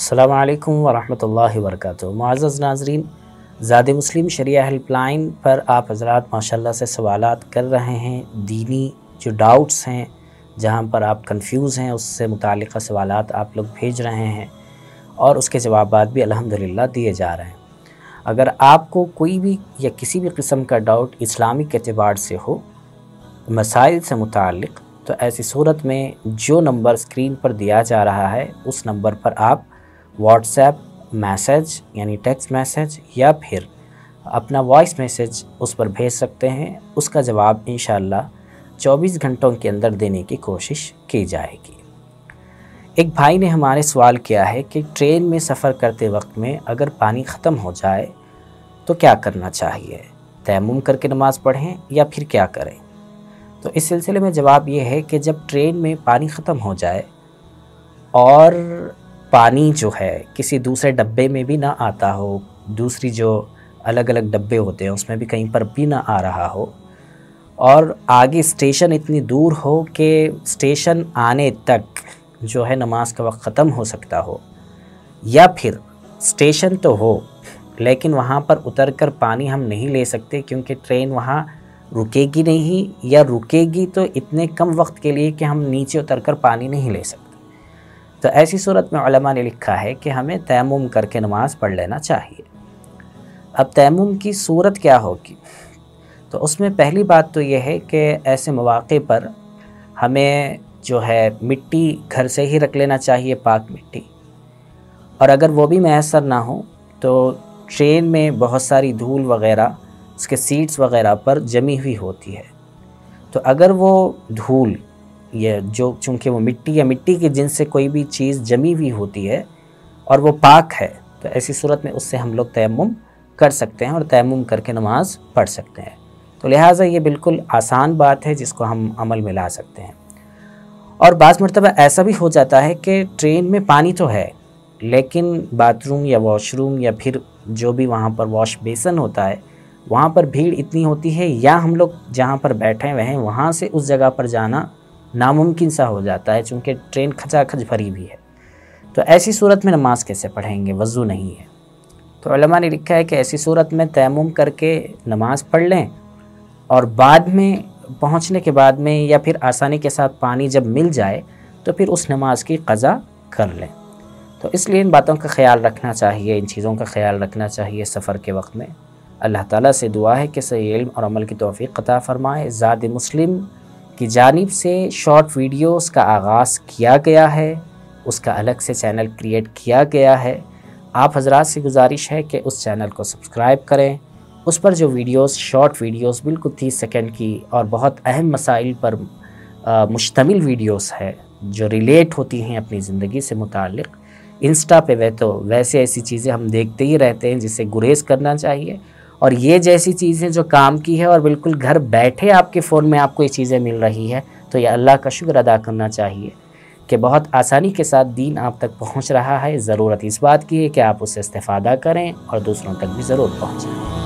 अस्सलामु अलैकुम वरहमतुल्लाहि वबरकातुहू। मुअज़्ज़ज़ नाज़रीन, ज़ाद मुस्लिम शरिया हेल्पलाइन पर आप हज़रात माशाल्लाह से सवालात कर रहे हैं। दीनी जो डाउट्स हैं, जहाँ पर आप कंफ्यूज हैं, उससे मुताल्लिक़ सवालात आप लोग भेज रहे हैं और उसके जवाबात भी अल्हम्दुलिल्लाह दिए जा रहे हैं। अगर आपको कोई भी या किसी भी किस्म का डाउट इस्लामिक एतबार से हो, मसाइल से मुताल्लिक़, तो ऐसी सूरत में जो नंबर स्क्रीन पर दिया जा रहा है उस नंबर पर आप व्हाट्सएप मैसेज यानी टेक्स्ट मैसेज या फिर अपना वॉइस मैसेज उस पर भेज सकते हैं। उसका जवाब इंशाअल्लाह 24 घंटों के अंदर देने की कोशिश की जाएगी। एक भाई ने हमारे सवाल किया है कि ट्रेन में सफ़र करते वक्त में अगर पानी ख़त्म हो जाए तो क्या करना चाहिए, तयम्मुम करके नमाज़ पढ़ें या फिर क्या करें। तो इस सिलसिले में जवाब ये है कि जब ट्रेन में पानी ख़त्म हो जाए और पानी जो है किसी दूसरे डब्बे में भी ना आता हो, दूसरी जो अलग अलग डब्बे होते हैं उसमें भी कहीं पर भी ना आ रहा हो, और आगे स्टेशन इतनी दूर हो कि स्टेशन आने तक जो है नमाज का वक्त ख़त्म हो सकता हो, या फिर स्टेशन तो हो लेकिन वहाँ पर उतरकर पानी हम नहीं ले सकते क्योंकि ट्रेन वहाँ रुकेगी नहीं, या रुकेगी तो इतने कम वक्त के लिए कि हम नीचे उतरकर पानी नहीं ले सकते। तो ऐसी सूरत में उलमा ने लिखा है कि हमें तयम्मुम करके नमाज़ पढ़ लेना चाहिए। अब तयम्मुम की सूरत क्या होगी, तो उसमें पहली बात तो यह है कि ऐसे मौक़े पर हमें जो है मिट्टी घर से ही रख लेना चाहिए, पाक मिट्टी, और अगर वो भी मैसर ना हो तो ट्रेन में बहुत सारी धूल वग़ैरह उसके सीट्स वग़ैरह पर जमी हुई होती है, तो अगर वो धूल ये जो चूँकि वो मिट्टी या मिट्टी के जिनस से कोई भी चीज़ जमी हुई होती है और वो पाक है, तो ऐसी सूरत में उससे हम लोग तयम्मुम कर सकते हैं और तयम्मुम करके नमाज़ पढ़ सकते हैं। तो लिहाजा ये बिल्कुल आसान बात है जिसको हम अमल में ला सकते हैं। और बाज़ मरतबा ऐसा भी हो जाता है कि ट्रेन में पानी तो है लेकिन बाथरूम या वॉशरूम या फिर जो भी वहाँ पर वॉश बेसन होता है वहाँ पर भीड़ इतनी होती है, या हम लोग जहाँ पर बैठे हुए हैं वहाँ से उस जगह पर जाना नामुमकिन सा हो जाता है चूँकि ट्रेन खचाखच भरी भी है। तो ऐसी सूरत में नमाज कैसे पढ़ेंगे, वज़ू नहीं है। तो उलमा ने लिखा है कि ऐसी सूरत में तयम्मुम करके नमाज पढ़ लें और बाद में पहुँचने के बाद में या फिर आसानी के साथ पानी जब मिल जाए तो फिर उस नमाज की क़ज़ा कर लें। तो इसलिए इन बातों का ख्याल रखना चाहिए, इन चीज़ों का ख्याल रखना चाहिए सफ़र के वक्त में। अल्लाह ताला से दुआ है कि सही इल्म और अमल की तौफ़ीक़ अता फ़रमाए। ज़ाद मुस्लिम की जानिब से शॉर्ट वीडियोस का आगाज़ किया गया है, उसका अलग से चैनल क्रिएट किया गया है। आप हज़रात से गुजारिश है कि उस चैनल को सब्सक्राइब करें। उस पर जो वीडियोस शॉर्ट वीडियोस बिल्कुल 30 सेकंड की और बहुत अहम मसाइल पर मुश्तमिल वीडियोस है जो रिलेट होती हैं अपनी ज़िंदगी से मुताल्लिक़। इंस्टा पे तो वैसे ऐसी चीज़ें हम देखते ही रहते हैं जिससे गुरेज़ करना चाहिए, और ये जैसी चीज़ें जो काम की है और बिल्कुल घर बैठे आपके फ़ोन में आपको ये चीज़ें मिल रही है, तो ये अल्लाह का शुक्र अदा करना चाहिए कि बहुत आसानी के साथ दीन आप तक पहुंच रहा है। ज़रूरत इस बात की है कि आप उससे इस्तेफ़ादा करें और दूसरों तक भी ज़रूर पहुंचाएं।